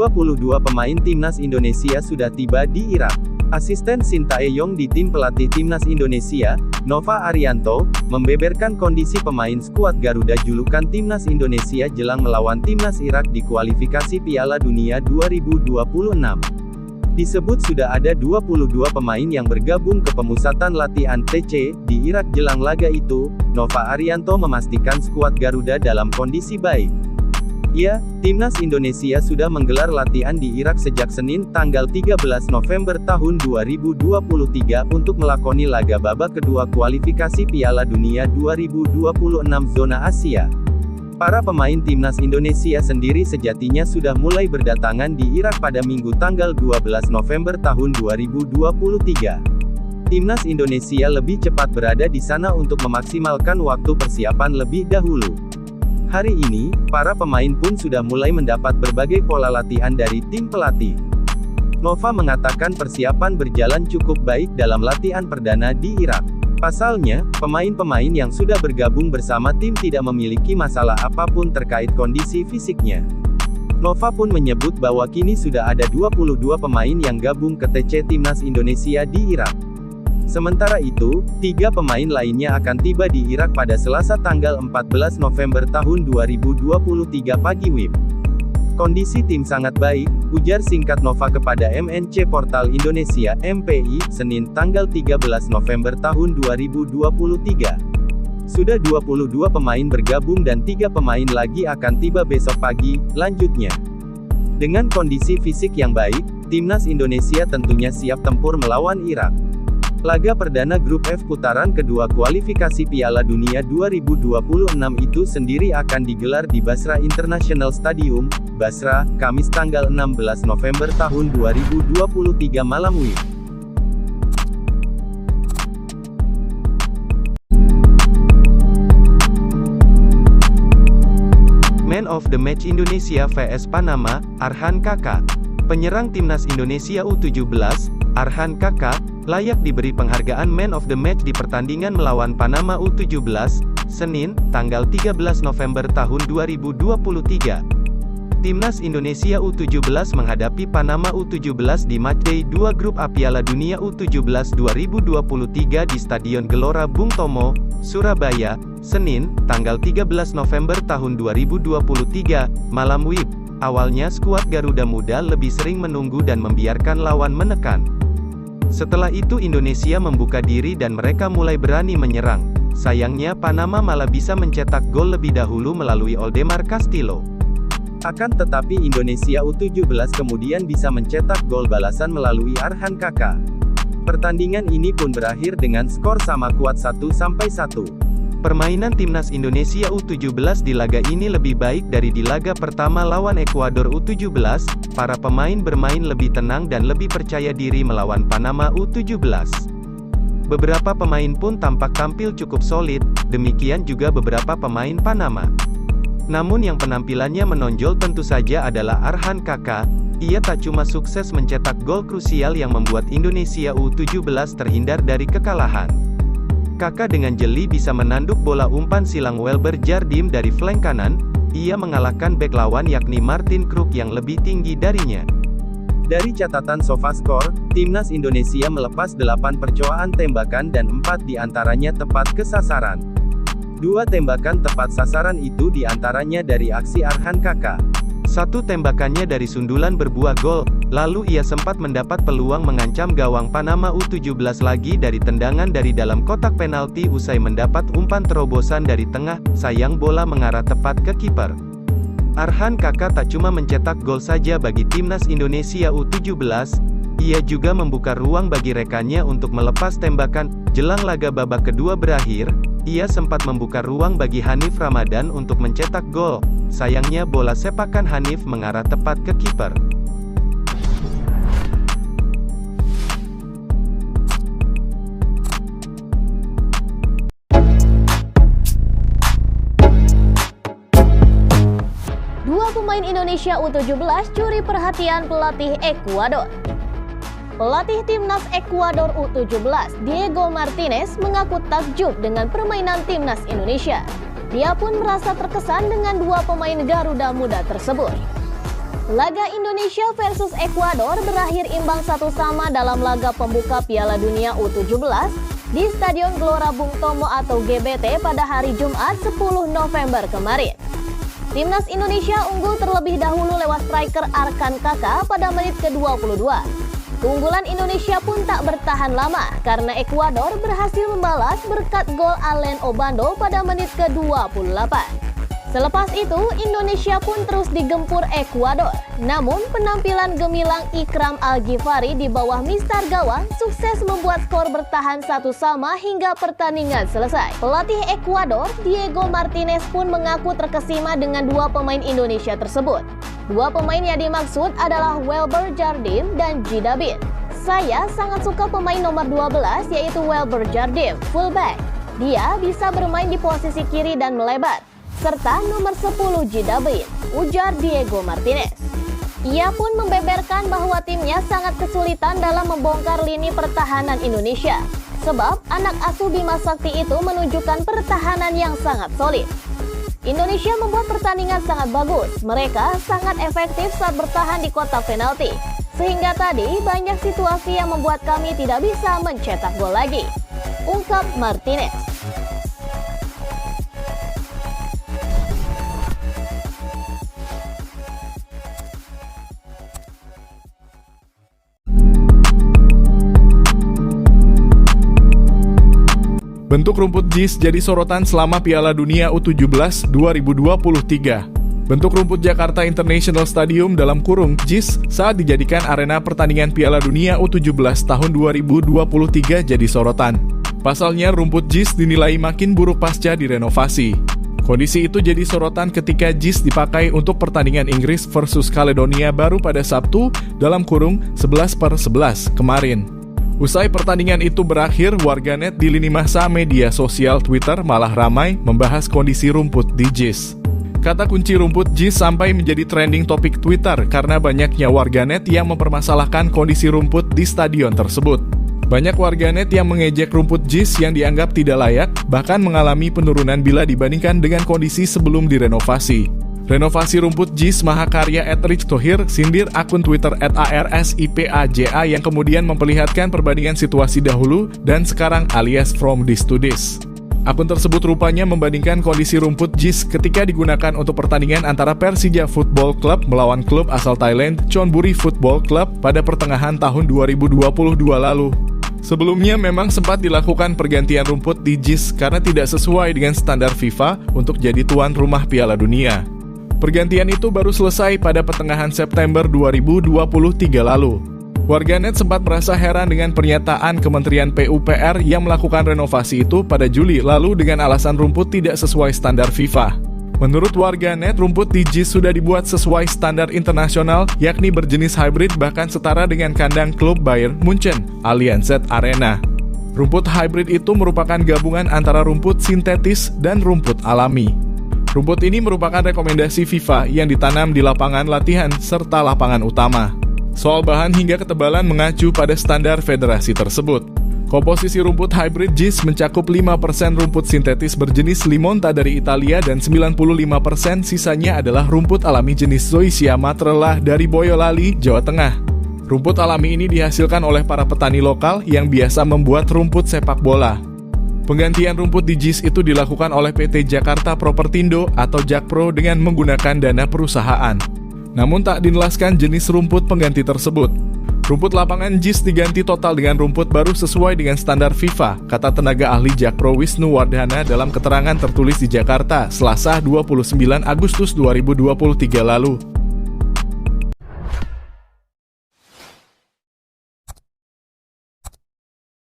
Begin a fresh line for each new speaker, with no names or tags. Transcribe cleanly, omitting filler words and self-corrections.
22 pemain timnas Indonesia sudah tiba di Irak. Asisten Sintayong di tim pelatih timnas Indonesia, Nova Arianto, membeberkan kondisi pemain skuad Garuda julukan timnas Indonesia jelang melawan timnas Irak di kualifikasi Piala Dunia 2026. Disebut sudah ada 22 pemain yang bergabung ke pemusatan latihan TC di Irak jelang laga itu. Nova Arianto memastikan skuad Garuda dalam kondisi baik. Ya, timnas Indonesia sudah menggelar latihan di Irak sejak Senin tanggal 13 November tahun 2023 untuk melakoni laga babak kedua kualifikasi Piala Dunia 2026 zona Asia. Para pemain timnas Indonesia sendiri sejatinya sudah mulai berdatangan di Irak pada Minggu tanggal 12 November tahun 2023. Timnas Indonesia lebih cepat berada di sana untuk memaksimalkan waktu persiapan lebih dahulu. Hari ini, para pemain pun sudah mulai mendapat berbagai pola latihan dari tim pelatih. Nova mengatakan persiapan berjalan cukup baik dalam latihan perdana di Irak. Pasalnya, pemain-pemain yang sudah bergabung bersama tim tidak memiliki masalah apapun terkait kondisi fisiknya. Nova pun menyebut bahwa kini sudah ada 22 pemain yang gabung ke TC Timnas Indonesia di Irak. Sementara itu, 3 pemain lainnya akan tiba di Irak pada Selasa tanggal 14 November tahun 2023 pagi WIB. Kondisi tim sangat baik, ujar singkat Nova kepada MNC Portal Indonesia, MPI, Senin tanggal 13 November tahun 2023. Sudah 22 pemain bergabung dan 3 pemain lagi akan tiba besok pagi, lanjutnya. Dengan kondisi fisik yang baik, timnas Indonesia tentunya siap tempur melawan Irak. Laga perdana grup F putaran kedua kualifikasi Piala Dunia 2026 itu sendiri akan digelar di Basra International Stadium, Basra, Kamis tanggal 16 November tahun 2023 malam WIB. Man of the Match Indonesia vs Panama, Arhan Kaka. Penyerang timnas Indonesia U17, Arhan Kaka, layak diberi penghargaan Man of the Match di pertandingan melawan Panama U17, Senin, tanggal 13 November tahun 2023. Timnas Indonesia U17 menghadapi Panama U17 di Matchday 2 Grup A Piala Dunia U17 2023 di Stadion Gelora Bung Tomo, Surabaya, Senin, tanggal 13 November tahun 2023, malam WIB. Awalnya skuad Garuda Muda lebih sering menunggu dan membiarkan lawan menekan. Setelah itu Indonesia membuka diri dan mereka mulai berani menyerang. Sayangnya Panama malah bisa mencetak gol lebih dahulu melalui Oldemar Castillo. Akan tetapi Indonesia U17 kemudian bisa mencetak gol balasan melalui Arhan Kaka. Pertandingan ini pun berakhir dengan skor sama kuat 1-1. Permainan timnas Indonesia U17 di laga ini lebih baik dari di laga pertama lawan Ekuador U17. Para pemain bermain lebih tenang dan lebih percaya diri melawan Panama U17. Beberapa pemain pun tampak tampil cukup solid, demikian juga beberapa pemain Panama. Namun yang penampilannya menonjol tentu saja adalah Arhan Kaka. Ia tak cuma sukses mencetak gol krusial yang membuat Indonesia U17 terhindar dari kekalahan. Kaka dengan jeli bisa menanduk bola umpan silang Welber Jardim dari flank kanan. Ia mengalahkan bek lawan yakni Martin Kruk yang lebih tinggi darinya. Dari catatan SofaScore, timnas Indonesia melepas 8 percobaan tembakan dan 4 diantaranya tepat ke sasaran. 2 tembakan tepat sasaran itu diantaranya dari aksi Arhan Kaka. 1 tembakannya dari sundulan berbuah gol, lalu ia sempat mendapat peluang mengancam gawang Panama U17 lagi dari tendangan dari dalam kotak penalti usai mendapat umpan terobosan dari tengah, sayang bola mengarah tepat ke kiper. Arhan Kaka tak cuma mencetak gol saja bagi timnas Indonesia U17, ia juga membuka ruang bagi rekannya untuk melepas tembakan. Jelang laga babak kedua berakhir, ia sempat membuka ruang bagi Hanif Ramadan untuk mencetak gol. Sayangnya bola sepakan Hanif mengarah tepat ke kiper.
Dua pemain Indonesia U17 curi perhatian pelatih Ekuador. Pelatih timnas Ekuador U17, Diego Martinez, mengaku takjub dengan permainan timnas Indonesia. Dia pun merasa terkesan dengan 2 pemain Garuda Muda tersebut. Laga Indonesia versus Ekuador berakhir imbang 1-1 dalam laga pembuka Piala Dunia U17 di Stadion Gelora Bung Tomo atau GBT pada hari Jumat 10 November kemarin. Timnas Indonesia unggul terlebih dahulu lewat striker Arhan Kaka pada menit ke-22. Keunggulan Indonesia pun tak bertahan lama karena Ekuador berhasil membalas berkat gol Alen Obando pada menit ke-28. Selepas itu, Indonesia pun terus digempur Ekuador. Namun, penampilan gemilang Ikram Al-Ghifari di bawah mistar gawang sukses membuat skor bertahan 1-1 hingga pertandingan selesai. Pelatih Ekuador, Diego Martinez pun mengaku terkesima dengan dua pemain Indonesia tersebut. Dua pemain yang dimaksud adalah Welber Jardim dan Jidabin. Saya sangat suka pemain nomor 12 yaitu Welber Jardim, fullback. Dia bisa bermain di posisi kiri dan melebar. Serta nomor 10 Jidabin, ujar Diego Martinez. Ia pun membeberkan bahwa timnya sangat kesulitan dalam membongkar lini pertahanan Indonesia. Sebab anak asuh Bima Sakti itu menunjukkan pertahanan yang sangat solid. Indonesia membuat pertandingan sangat bagus. Mereka sangat efektif saat bertahan di kotak penalti. Sehingga tadi banyak situasi yang membuat kami tidak bisa mencetak gol lagi, ungkap Martinez.
Bentuk rumput JIS jadi sorotan selama Piala Dunia U17 2023. Bentuk rumput Jakarta International Stadium dalam kurung JIS saat dijadikan arena pertandingan Piala Dunia U17 tahun 2023 jadi sorotan. Pasalnya rumput JIS dinilai makin buruk pasca direnovasi. Kondisi itu jadi sorotan ketika JIS dipakai untuk pertandingan Inggris versus Kaledonia baru pada Sabtu dalam kurung 11/11 kemarin. Usai pertandingan itu berakhir, warganet di lini masa media sosial Twitter malah ramai membahas kondisi rumput di JIS. Kata kunci rumput JIS sampai menjadi trending topik Twitter karena banyaknya warganet yang mempermasalahkan kondisi rumput di stadion tersebut. Banyak warganet yang mengejek rumput JIS yang dianggap tidak layak, bahkan mengalami penurunan bila dibandingkan dengan kondisi sebelum direnovasi. Renovasi rumput JIS Mahakarya @RichThohir sindir akun Twitter @ARSIPAJA yang kemudian memperlihatkan perbandingan situasi dahulu dan sekarang alias from this to this. Akun tersebut rupanya membandingkan kondisi rumput JIS ketika digunakan untuk pertandingan antara Persija Football Club melawan klub asal Thailand Chonburi Football Club pada pertengahan tahun 2022 lalu. Sebelumnya memang sempat dilakukan pergantian rumput di JIS karena tidak sesuai dengan standar FIFA untuk jadi tuan rumah Piala Dunia. Pergantian itu baru selesai pada pertengahan September 2023 lalu. Warganet sempat merasa heran dengan pernyataan Kementerian PUPR yang melakukan renovasi itu pada Juli lalu dengan alasan rumput tidak sesuai standar FIFA. Menurut warganet, rumput di JIS sudah dibuat sesuai standar internasional yakni berjenis hybrid bahkan setara dengan kandang klub Bayern Munchen, Allianz Arena. Rumput hybrid itu merupakan gabungan antara rumput sintetis dan rumput alami. Rumput ini merupakan rekomendasi FIFA yang ditanam di lapangan latihan serta lapangan utama. Soal bahan hingga ketebalan mengacu pada standar federasi tersebut. Komposisi rumput hybrid JIS mencakup 5% rumput sintetis berjenis Limonta dari Italia dan 95% sisanya adalah rumput alami jenis Zoysia Matrella dari Boyolali, Jawa Tengah. Rumput alami ini dihasilkan oleh para petani lokal yang biasa membuat rumput sepak bola. Penggantian rumput di JIS itu dilakukan oleh PT Jakarta Propertindo atau Jakpro dengan menggunakan dana perusahaan. Namun tak dijelaskan jenis rumput pengganti tersebut. Rumput lapangan JIS diganti total dengan rumput baru sesuai dengan standar FIFA, kata tenaga ahli Jakpro Wisnu Wardhana dalam keterangan tertulis di Jakarta, Selasa 29 Agustus 2023 lalu.